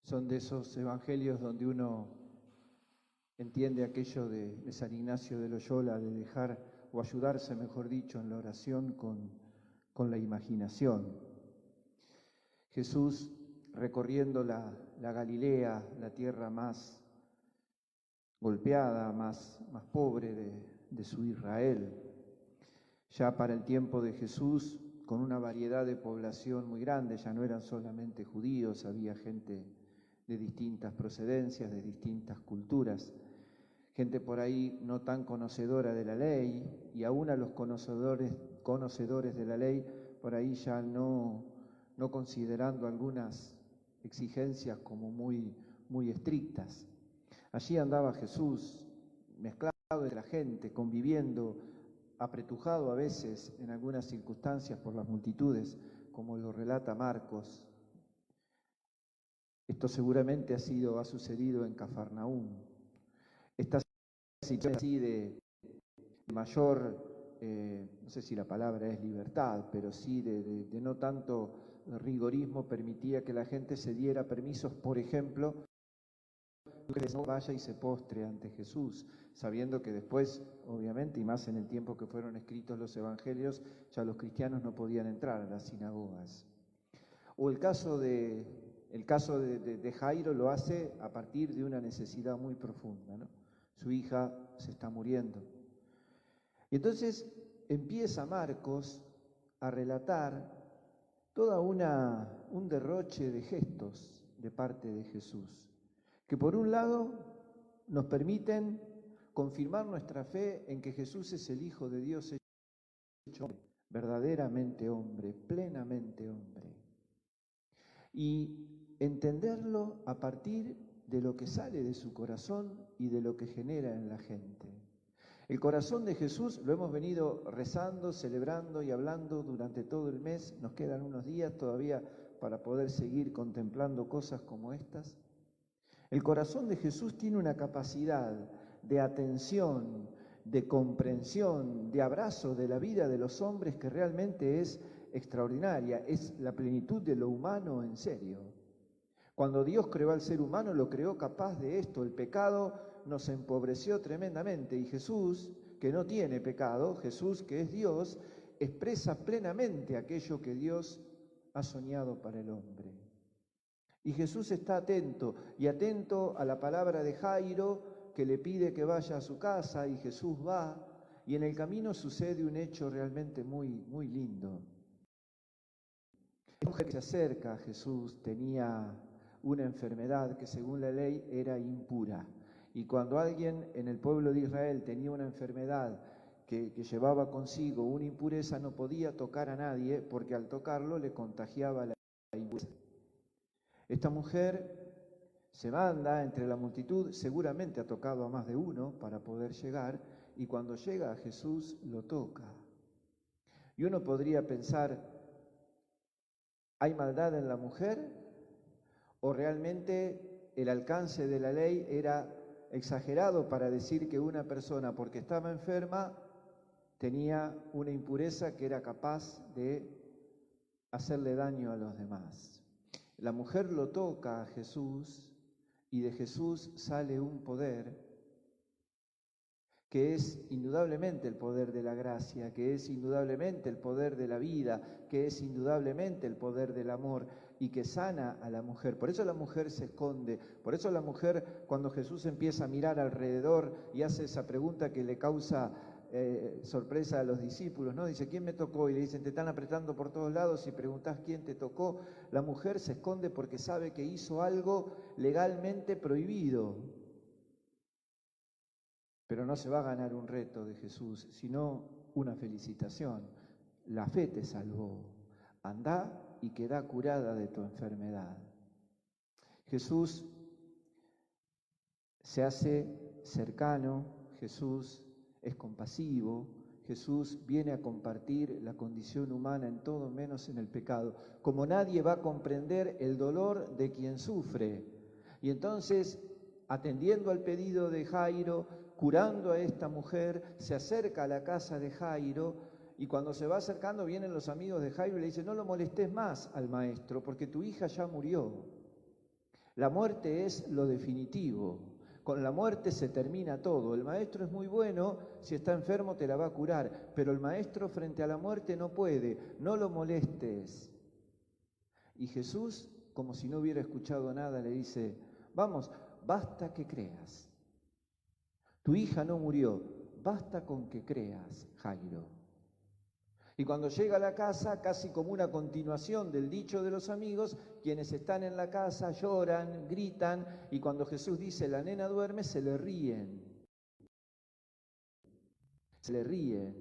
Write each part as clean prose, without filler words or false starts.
Son de esos evangelios donde uno entiende aquello de San Ignacio de Loyola, de dejar o ayudarse, mejor dicho, en la oración con la imaginación. Jesús recorriendo la Galilea, la tierra más golpeada, más pobre de su Israel. Ya para el tiempo de Jesús, con una variedad de población muy grande, ya no eran solamente judíos, había gente de distintas procedencias, de distintas culturas, gente por ahí no tan conocedora de la ley, y aún a los conocedores de la ley, por ahí ya no considerando algunas exigencias como muy estrictas. Allí andaba Jesús, mezclado de la gente, conviviendo, apretujado a veces en algunas circunstancias por las multitudes, como lo relata Marcos. Esto seguramente ha sucedido en Cafarnaúm. Esta situación así de mayor, no sé si la palabra es libertad, pero sí de no tanto rigorismo, permitía que la gente se diera permisos, por ejemplo, que no vaya y se postre ante Jesús, sabiendo que después, obviamente, y más en el tiempo que fueron escritos los evangelios, ya los cristianos no podían entrar a las sinagogas. O el caso de Jairo lo hace a partir de una necesidad muy profunda, ¿no? Su hija se está muriendo. Y entonces empieza Marcos a relatar toda un derroche de gestos de parte de Jesús, que por un lado nos permiten confirmar nuestra fe en que Jesús es el Hijo de Dios hecho hombre, verdaderamente hombre, plenamente hombre, y entenderlo a partir de lo que sale de su corazón y de lo que genera en la gente. El corazón de Jesús lo hemos venido rezando, celebrando y hablando durante todo el mes. Nos quedan unos días todavía para poder seguir contemplando cosas como estas. El corazón de Jesús tiene una capacidad de atención, de comprensión, de abrazo de la vida de los hombres que realmente es extraordinaria, es la plenitud de lo humano en serio. Cuando Dios creó al ser humano, lo creó capaz de esto. El pecado nos empobreció tremendamente y Jesús, que no tiene pecado, Jesús, que es Dios, expresa plenamente aquello que Dios ha soñado para el hombre. Y Jesús está atento a la palabra de Jairo, que le pide que vaya a su casa, y Jesús va, y en el camino sucede un hecho realmente muy lindo. La mujer que se acerca a Jesús tenía una enfermedad que según la ley era impura. Y cuando alguien en el pueblo de Israel tenía una enfermedad que llevaba consigo una impureza, no podía tocar a nadie porque al tocarlo le contagiaba la impureza. Esta mujer se manda entre la multitud, seguramente ha tocado a más de uno para poder llegar, y cuando llega a Jesús lo toca. Y uno podría pensar, ¿hay maldad en la mujer? ¿O realmente el alcance de la ley era exagerado para decir que una persona, porque estaba enferma, tenía una impureza que era capaz de hacerle daño a los demás? La mujer lo toca a Jesús y de Jesús sale un poder que es indudablemente el poder de la gracia, que es indudablemente el poder de la vida, que es indudablemente el poder del amor y que sana a la mujer. Por eso la mujer se esconde, por eso la mujer, cuando Jesús empieza a mirar alrededor y hace esa pregunta que le causa sorpresa a los discípulos, ¿no? Dice, ¿quién me tocó? Y le dicen, te están apretando por todos lados y preguntás quién te tocó. La mujer se esconde porque sabe que hizo algo legalmente prohibido. Pero no se va a ganar un reto de Jesús, sino una felicitación. La fe te salvó. Andá y quedá curada de tu enfermedad. Jesús se hace cercano, Jesús es compasivo, Jesús viene a compartir la condición humana en todo menos en el pecado. Como nadie va a comprender el dolor de quien sufre. Y entonces, atendiendo al pedido de Jairo, curando a esta mujer, se acerca a la casa de Jairo y cuando se va acercando vienen los amigos de Jairo y le dicen, no lo molestes más al maestro porque tu hija ya murió. La muerte es lo definitivo. Con la muerte se termina todo. El maestro es muy bueno, si está enfermo te la va a curar, pero el maestro frente a la muerte no puede, no lo molestes. Y Jesús, como si no hubiera escuchado nada, le dice, vamos, basta que creas. Tu hija no murió, basta con que creas, Jairo. Y cuando llega a la casa, casi como una continuación del dicho de los amigos, quienes están en la casa lloran, gritan, y cuando Jesús dice, la nena duerme, se le ríen. Se le ríen.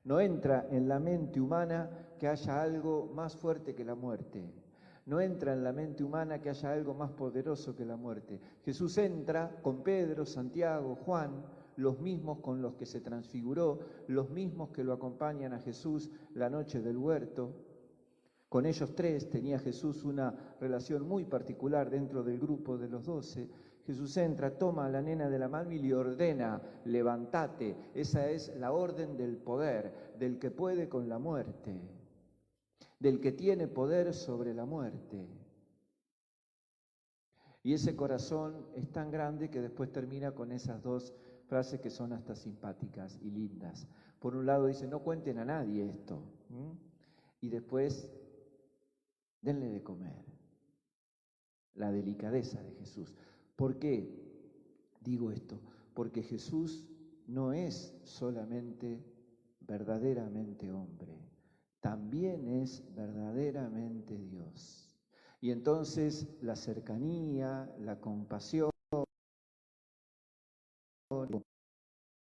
No entra en la mente humana que haya algo más fuerte que la muerte. No entra en la mente humana que haya algo más poderoso que la muerte. Jesús entra con Pedro, Santiago, Juan, los mismos con los que se transfiguró, los mismos que lo acompañan a Jesús la noche del huerto. Con ellos tres tenía Jesús una relación muy particular dentro del grupo de los 12. Jesús entra, toma a la nena de la mano y le ordena, levántate. Esa es la orden del poder, del que puede con la muerte, del que tiene poder sobre la muerte. Y ese corazón es tan grande que después termina con esas dos frases que son hasta simpáticas y lindas. Por un lado dice, no cuenten a nadie esto. Y después, denle de comer. La delicadeza de Jesús. ¿Por qué digo esto? Porque Jesús no es solamente verdaderamente hombre, también es verdaderamente Dios. Y entonces la cercanía, la compasión, son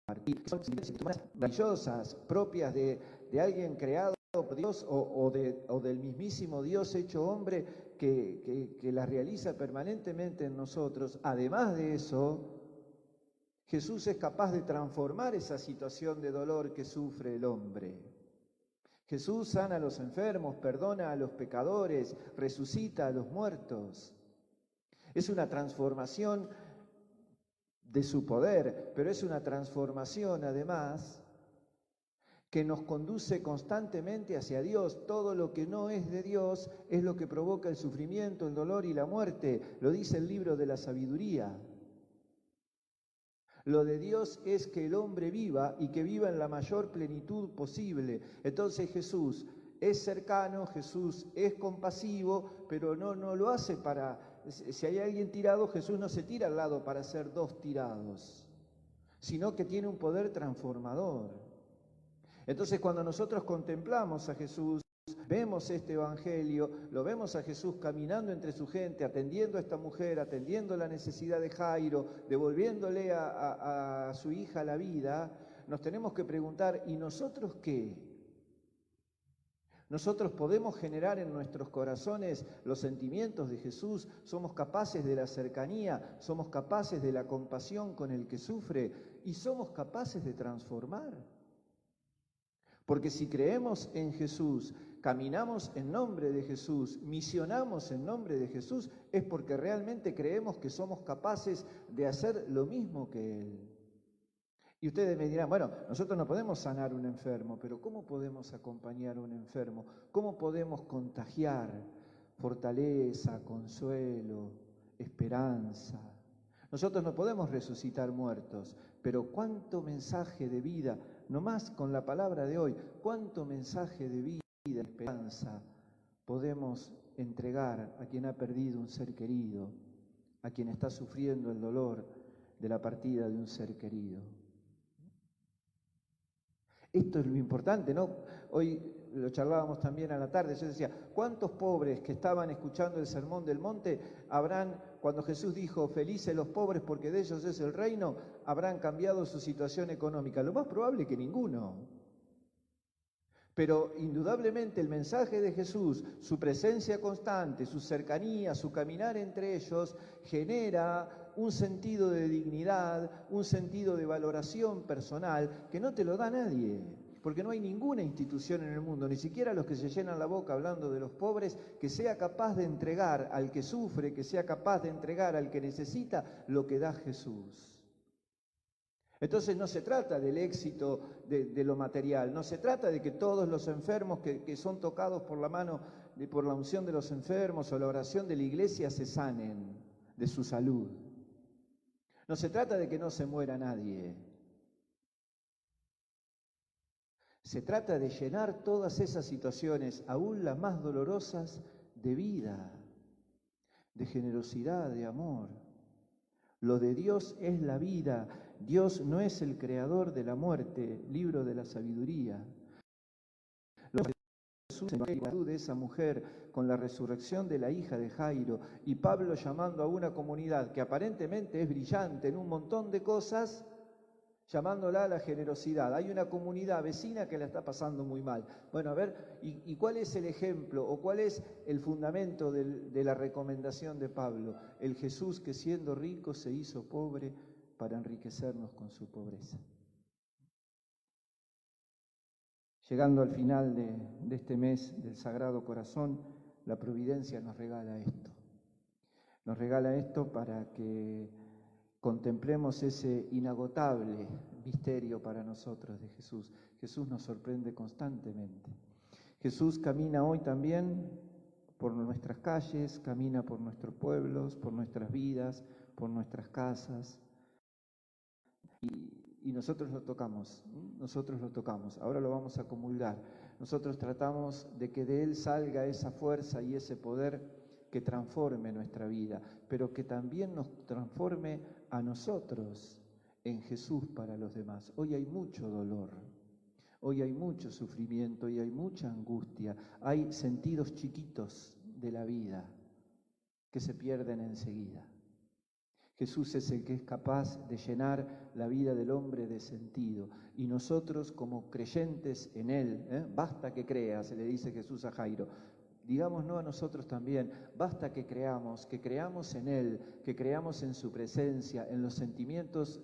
maravillosas, propias de alguien creado por Dios o del mismísimo Dios hecho hombre que las realiza permanentemente en nosotros. Además de eso, Jesús es capaz de transformar esa situación de dolor que sufre el hombre. Jesús sana a los enfermos, perdona a los pecadores, resucita a los muertos. Es una transformación de su poder, pero es una transformación además que nos conduce constantemente hacia Dios. Todo lo que no es de Dios es lo que provoca el sufrimiento, el dolor y la muerte. Lo dice el libro de la sabiduría. Lo de Dios es que el hombre viva y que viva en la mayor plenitud posible. Entonces Jesús es cercano, Jesús es compasivo, pero no lo hace para... Si hay alguien tirado, Jesús no se tira al lado para ser dos tirados, sino que tiene un poder transformador. Entonces cuando nosotros contemplamos a Jesús, vemos este evangelio, lo vemos a Jesús caminando entre su gente, atendiendo a esta mujer, atendiendo la necesidad de Jairo, devolviéndole a su hija la vida, nos tenemos que preguntar, ¿y nosotros qué? Nosotros podemos generar en nuestros corazones los sentimientos de Jesús, somos capaces de la cercanía, somos capaces de la compasión con el que sufre y somos capaces de transformar. Porque si creemos en Jesús, caminamos en nombre de Jesús, misionamos en nombre de Jesús, es porque realmente creemos que somos capaces de hacer lo mismo que Él. Y ustedes me dirán, bueno, nosotros no podemos sanar a un enfermo, pero ¿cómo podemos acompañar a un enfermo? ¿Cómo podemos contagiar fortaleza, consuelo, esperanza? Nosotros no podemos resucitar muertos, pero cuánto mensaje de vida, nomás con la palabra de hoy, cuánto mensaje de vida y esperanza podemos entregar a quien ha perdido un ser querido, a quien está sufriendo el dolor de la partida de un ser querido. Esto es lo importante, ¿no? Hoy lo charlábamos también a la tarde, yo decía, ¿cuántos pobres que estaban escuchando el Sermón del Monte habrán, cuando Jesús dijo, felices los pobres porque de ellos es el reino, habrán cambiado su situación económica? Lo más probable que ninguno. Pero indudablemente el mensaje de Jesús, su presencia constante, su cercanía, su caminar entre ellos, genera un sentido de dignidad, un sentido de valoración personal que no te lo da nadie. Porque no hay ninguna institución en el mundo, ni siquiera los que se llenan la boca hablando de los pobres, que sea capaz de entregar al que sufre, que sea capaz de entregar al que necesita lo que da Jesús. Entonces no se trata del éxito de lo material, no se trata de que todos los enfermos que son tocados por la mano, por la unción de los enfermos o la oración de la iglesia se sanen de su salud. No se trata de que no se muera nadie. Se trata de llenar todas esas situaciones, aún las más dolorosas, de vida, de generosidad, de amor. Lo de Dios es la vida. Dios no es el creador de la muerte, libro de la sabiduría. Lo de Jesús en la de esa mujer con la resurrección de la hija de Jairo y Pablo llamando a una comunidad que aparentemente es brillante en un montón de cosas, llamándola a la generosidad. Hay una comunidad vecina que la está pasando muy mal. Bueno, a ver, ¿y cuál es el ejemplo o cuál es el fundamento de la recomendación de Pablo? El Jesús que siendo rico se hizo pobre para enriquecernos con su pobreza. Llegando al final de este mes del Sagrado Corazón, la providencia nos regala esto. Nos regala esto para que contemplemos ese inagotable misterio para nosotros de Jesús. Jesús nos sorprende constantemente. Jesús camina hoy también por nuestras calles, camina por nuestros pueblos, por nuestras vidas, por nuestras casas. Y nosotros lo tocamos, ahora lo vamos a comulgar. Nosotros tratamos de que de Él salga esa fuerza y ese poder que transforme nuestra vida, pero que también nos transforme a nosotros en Jesús para los demás. Hoy hay mucho dolor, hoy hay mucho sufrimiento, hoy hay mucha angustia, hay sentidos chiquitos de la vida que se pierden enseguida. Jesús es el que es capaz de llenar la vida del hombre de sentido. Y nosotros como creyentes en Él, basta que creas, le dice Jesús a Jairo, digámonos a nosotros también, basta que creamos en Él, que creamos en su presencia, en los sentimientos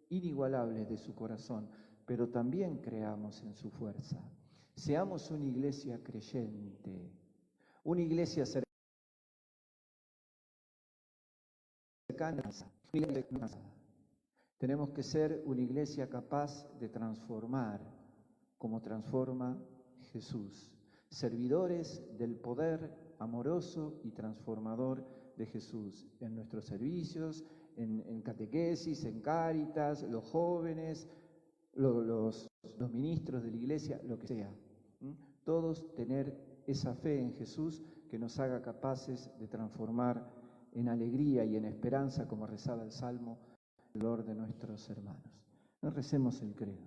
inigualables de su corazón, pero también creamos en su fuerza. Seamos una iglesia creyente, una iglesia cercana. Tenemos que ser una iglesia capaz de transformar como transforma Jesús, servidores del poder amoroso y transformador de Jesús en nuestros servicios, en catequesis, en cáritas, los jóvenes, los ministros de la iglesia, lo que sea. Todos tener esa fe en Jesús que nos haga capaces de transformar en alegría y en esperanza, como rezaba el Salmo, el dolor de nuestros hermanos. No recemos el credo.